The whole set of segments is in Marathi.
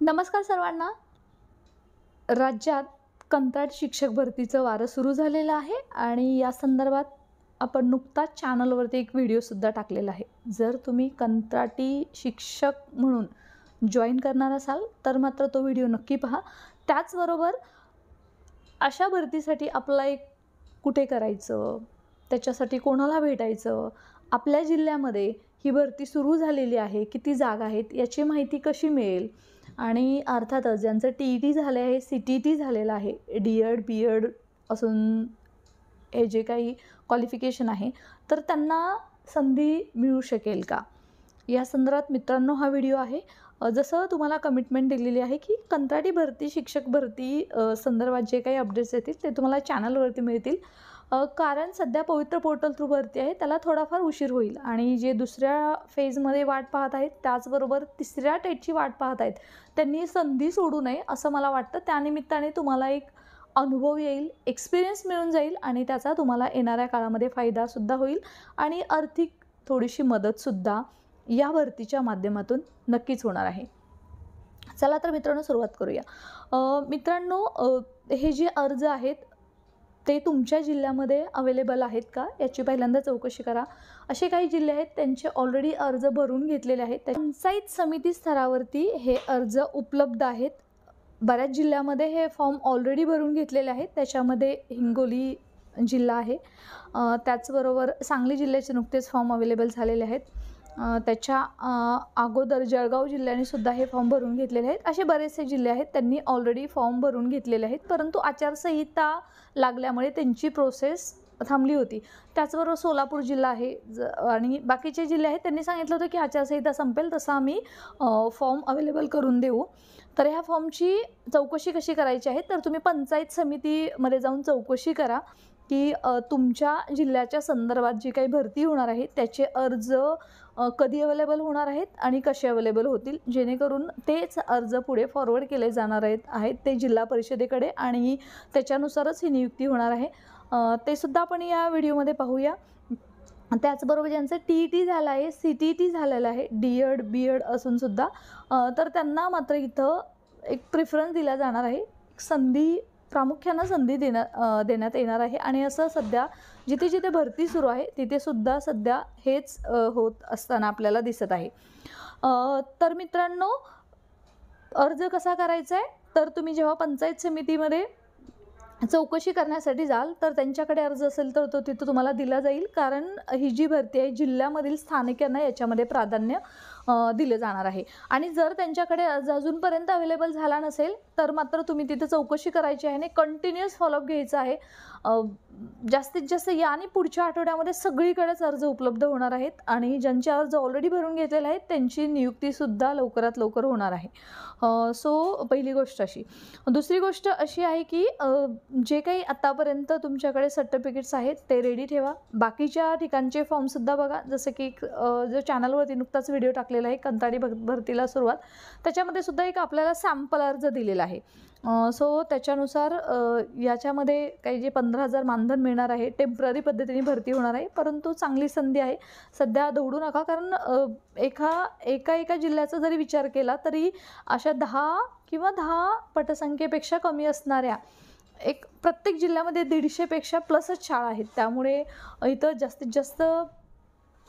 नमस्कार सर्वांना। राज्यात कंत्राट शिक्षक भरतीचं वारं सुरू झालेलं आहे आणि या संदर्भात आपण नुकताच चॅनलवरती एक व्हिडिओसुद्धा टाकलेला आहे। जर तुम्ही कंत्राटी शिक्षक म्हणून जॉईन करणार असाल तर मात्र तो व्हिडिओ नक्की पहा। त्याचबरोबर अशा भरतीसाठी अप्लाय कुठे करायचं, त्याच्यासाठी कोणाला भेटायचं, आपल्या जिल्ह्यामध्ये ही भरती सुरू झालेली आहे, किती जागा आहेत याची माहिती कशी मिळेल, आणि अर्थातच ज्यांचं TET झाले आहे, CTET झालेलं आहे, D.Ed B.Ed असून हे जे काही क्वालिफिकेशन आहे तर त्यांना संधी मिळू शकेल का, या संदर्भात मित्रांनो हा व्हिडिओ आहे। जसं तुम्हाला कमिटमेंट दिलेली आहे की कंत्राटी भरती शिक्षक भरती संदर्भात जे काही अपडेट्स येतील ते तुम्हाला चॅनलवरती मिळतील। कारण सध्या पवित्र पोर्टल थ्रू भरती आहे, त्याला थोडाफार उशीर होईल आणि जे दुसऱ्या फेजमध्ये वाट पाहत आहेत त्याचबरोबर तिसऱ्या टेटची वाट पाहत आहेत त्यांनी संधी सोडू नये असं मला वाटतं। त्यानिमित्ताने तुम्हाला एक अनुभव येईल, एक्सपिरियन्स मिळून जाईल आणि त्याचा तुम्हाला येणाऱ्या काळामध्ये फायदासुद्धा होईल आणि आर्थिक थोडीशी मदतसुद्धा या भरतीच्या माध्यमातून नक्कीच होणार आहे। चला तर मित्रांनो सुरुवात करूया। मित्रांनो हे जे अर्ज आहेत ते तुमच्या जिल्ह्यामध्ये अवेलेबल आहेत का याची पहिल्यांदा चौकशी करा। असे काही जिल्हे आहेत त्यांचे ऑलरेडी अर्ज भरून घेतलेले आहेत, पंचायत समिती स्तरावरती हे अर्ज उपलब्ध आहेत। बऱ्याच जिल्ह्यामध्ये हे फॉर्म ऑलरेडी भरून घेतलेले आहेत, त्याच्यामध्ये हिंगोली जिल्हा आहे, त्याचबरोबर सांगली जिल्ह्याचे नुकतेच फॉर्म अवेलेबल झालेले आहेत, त्याच्या अगोदर जळगाव जिल्ह्याने सुद्धा हे फॉर्म भरून घेतलेले आहेत। असे बरेचसे जिल्हे आहेत त्यांनी ऑलरेडी फॉर्म भरून घेतलेले आहेत, परंतु आचारसंहिता लागल्यामुळे त्यांची प्रोसेस थांबली होती। त्याचबरोबर सोलापूर जिल्हा आहे आणि बाकीचे जिल्हे आहेत त्यांनी सांगितलं होतं की आचारसंहिता संपेल तसं आम्ही फॉर्म अवेलेबल करून देऊ। तर ह्या फॉर्मची चौकशी कशी करायची आहे तर तुम्ही पंचायत समितीमध्ये जाऊन चौकशी करा की तुमच्या जिल्ह्याच्या संदर्भात जी काही भरती होणार आहे त्याचे अर्ज कधी अवेलेबल होणार आहेत आणि कसे अवेलेबल होतील, जेणेकरून तेच अर्ज पुढे फॉरवर्ड केले जाणार आहेत ते जिल्हा परिषदेकडे आणि त्याच्यानुसारच ही नियुक्ती होणार आहे। ते सुद्धा आपण या व्हिडिओमध्ये पाहूया। त्याचबरोबर ज्यांचं TET झालं आहे, CTET झालेलं आहे, D.Ed B.Ed असून सुद्धा तर त्यांना मात्र इथं एक प्रिफरन्स दिला जाणार आहे, संधी प्रामुख्याने संधी देण्यात येणार आहे आणि असं सध्या जिथे जिथे भरती सुरू आहे तिथे सुद्धा सध्या हेच होत असताना आपल्याला दिसत आहे। तर मित्रांनो अर्ज कसा करायचा आहे तर तुम्ही जेव्हा पंचायत समितीमध्ये चौकशी करण्यासाठी जाल तर त्यांच्याकडे अर्ज असेल तर तो तिथं तुम्हाला दिला जाईल, कारण ही जी भरती आहे जिल्ह्यामधील स्थानिकांना याच्यामध्ये प्राधान्य दिले जाणार आहे। आणि जर त्यांच्याकडे अर्ज अजूनपर्यंत अवेलेबल झाला नसेल तर मात्र तुम्ही तिथे चौकशी करायची आहे आणि कंटिन्युअस फॉलोअप घ्यायचा आहे। जास्तीत जास्त या आणि पुढच्या आठवड्यामध्ये सगळीकडेच अर्ज उपलब्ध होणार आहेत आणि ज्यांचे अर्ज ऑलरेडी भरून घेतलेले आहेत त्यांची नियुक्तीसुद्धा लवकरात लवकर होणार आहे। सो पहिली गोष्ट अशी। दुसरी गोष्ट अशी आहे की जे काही आतापर्यंत तुमच्याकडे सर्टिफिकेट्स आहेत ते रेडी ठेवा। बाकीच्या ठिकाणचे फॉर्मसुद्धा बघा, जसं की जो चॅनलवरती नुकताच व्हिडिओ टाकलेला आहे कंत्राटी भरतीला सुरुवात, त्याच्यामध्ये सुद्धा एक आपल्याला सॅम्पल अर्ज दिलेला आहे। सो त्याच्यानुसार याच्यामध्ये काही जे 15,000 मानधन मिळणार आहे, टेम्पररी पद्धतीने भरती होणार आहे, परंतु चांगली संधी आहे, सध्या दौडू नका। कारण एका जिल्ह्याचा जरी विचार केला तरी अशा 10 किंवा 10 पटसंख्येपेक्षा कमी असणाऱ्या एक प्रत्येक जिल्ह्यामध्ये 150पेक्षा प्लसच शाळा आहेत, त्यामुळे इथं जास्तीत जास्त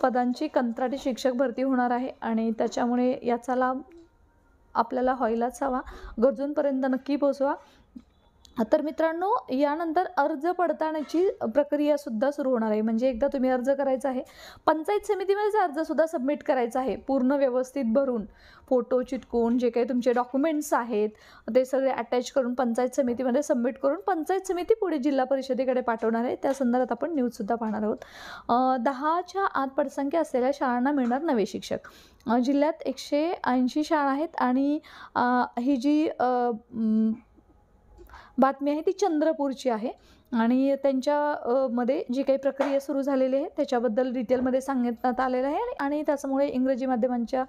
पदांची कंत्राटी शिक्षक भरती होणार आहे आणि त्याच्यामुळे याचा लाभ आपल्याला व्हायलाच हवा, गरजूंपर्यंत नक्की पोहोचवा। तर मित्रांनो यानंतर अर्ज पडताळण्याची प्रक्रिया सुद्धा सुरू होणार आहे, म्हणजे एकदा तुम्ही अर्ज करायचा आहे, पंचायत समितीमध्येच अर्जसुद्धा सबमिट करायचा आहे, पूर्ण व्यवस्थित भरून फोटो चिटकून जे काही तुमचे डॉक्युमेंट्स आहेत ते सगळे अटॅच करून पंचायत समितीमध्ये सबमिट करून पंचायत समिती पुढे जिल्हा परिषदेकडे पाठवणार आहे। त्या संदर्भात आपण न्यूजसुद्धा पाहणार आहोत। 10च्या आत पटसंख्या असलेल्या शाळांना मिळणार नवे शिक्षक। जिल्ह्यात 180 शाळा आहेत आणि ही जी बातमी आहे ती चंद्रपूरची आहे आणि त्यांच्या मध्ये जी काही प्रक्रिया सुरू झालेली आहे त्याच्याबद्दल डिटेलमध्ये सांगण्यात आलेलं आहे आणि त्याच्यामुळे इंग्रजी माध्यमांच्या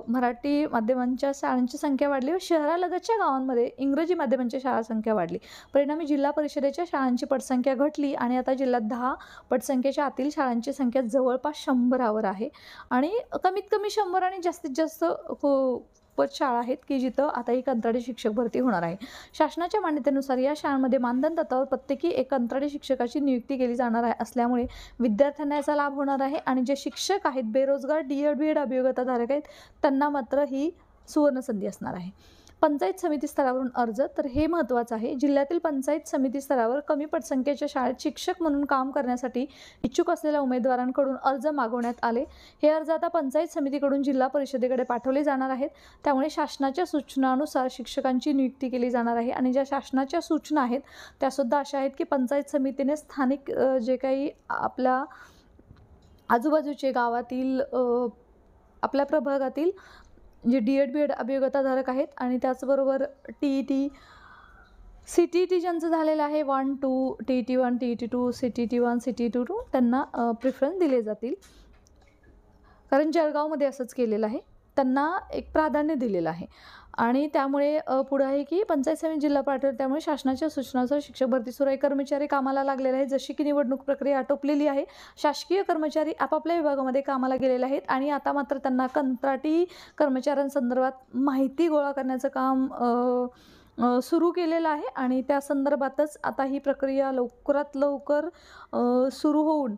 मराठी माध्यमांच्या शाळांची संख्या वाढली व शहरालगतच्या गावांमध्ये इंग्रजी माध्यमांच्या शाळा संख्या वाढली। परिणामी जिल्हा परिषदेच्या शाळांची पटसंख्या घटली आणि आता जिल्ह्यात 10 पटसंख्येच्या आतील शाळांची संख्या जवळपास 100वर आहे आणि कमीत कमी 100 आणि जास्तीत जास्त खूपच शाळा आहेत की जिथं आता ही कंत्राटी शिक्षक भरती होणार आहे. शासनाच्या मान्यतेनुसार या शाळांमध्ये मानधन तत्त्वावर प्रत्येकी एक कंत्राटी शिक्षकाची नियुक्ती केली जाणार आहे असल्यामुळे विद्यार्थ्यांना याचा लाभ होणार आहे. आणि जे शिक्षक आहेत, बेरोजगार डी.एड. बी.एड. अभियोग्यताधारक आहेत, त्यांना मात्र ही सुवर्णसंधी असणार आहे. पंचायत समिती स्तरावरून अर्ज, तर हे महत्त्वाचं आहे. जिल्ह्यातील पंचायत समिती स्तरावर कमी पटसंख्येच्या शाळेत शिक्षक म्हणून काम करण्यासाठी इच्छुक असलेल्या उमेदवारांकडून अर्ज मागवण्यात आले. हे अर्ज आता पंचायत समितीकडून जिल्हा परिषदेकडे पाठवले जाणार आहेत. त्यामुळे शासनाच्या सूचनानुसार शिक्षकांची नियुक्ती केली जाणार आहे. आणि ज्या शासनाच्या सूचना आहेत त्यासुद्धा अशा आहेत की पंचायत समितीने स्थानिक जे काही आपल्या आजूबाजूचे गावातील आपल्या प्रभागातील जे डी.एड. बी.एड. अभियोग्यताधारक आहेत आणि त्याचबरोबर टी.ई.टी. सी.टी.ई.टी. ज्यांचं झालेलं आहे 1-2 टी.ई.टी. 1 टी.ई.टी. 2 सी.टी.ई.टी. 1 सी.टी.ई.टी. 2 त्यांना प्रिफरन्स दिले जातील. कारण जळगावमध्ये असंच केलेलं आहे, त्यांना एक प्राधान्य दिलेलं आहे. आणि त्यामुळे पुढं आहे की पंचायत समिती जिल्हा पातळीवर त्यामुळे शासनाच्या सूचनानुसार शिक्षक भरती सुरू आहे. कर्मचारी कामाला लागलेले आहेत. जशी की निवडणूक प्रक्रिया आटोपलेली आहे, शासकीय कर्मचारी आपापल्या विभागामध्ये कामाला गेलेले आहेत आणि आता मात्र त्यांना कंत्राटी कर्मचाऱ्यांसंदर्भात माहिती गोळा करण्याचं काम सुरू केलेलं आहे. आणि त्या संदर्भातच आता ही प्रक्रिया लवकरात लवकर सुरू होऊन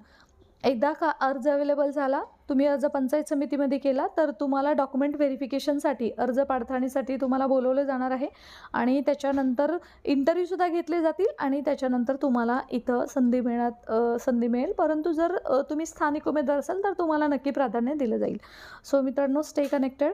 एकदा का अर्ज अवेलेबल झाला, तुम्ही अर्ज पंचायत समितीमध्ये केला, तर तुम्हाला डॉक्युमेंट व्हेरिफिकेशनसाठी अर्ज पडताळणीसाठी तुम्हाला बोलवलं जाणार आहे. आणि त्याच्यानंतर इंटरव्ह्यूसुद्धा घेतले जातील आणि त्याच्यानंतर तुम्हाला इथं संधी मिळेल. परंतु जर तुम्ही स्थानिक उमेदवार असाल तर तुम्हाला नक्की प्राधान्य दिलं जाईल. सो मित्रांनो, स्टे कनेक्टेड.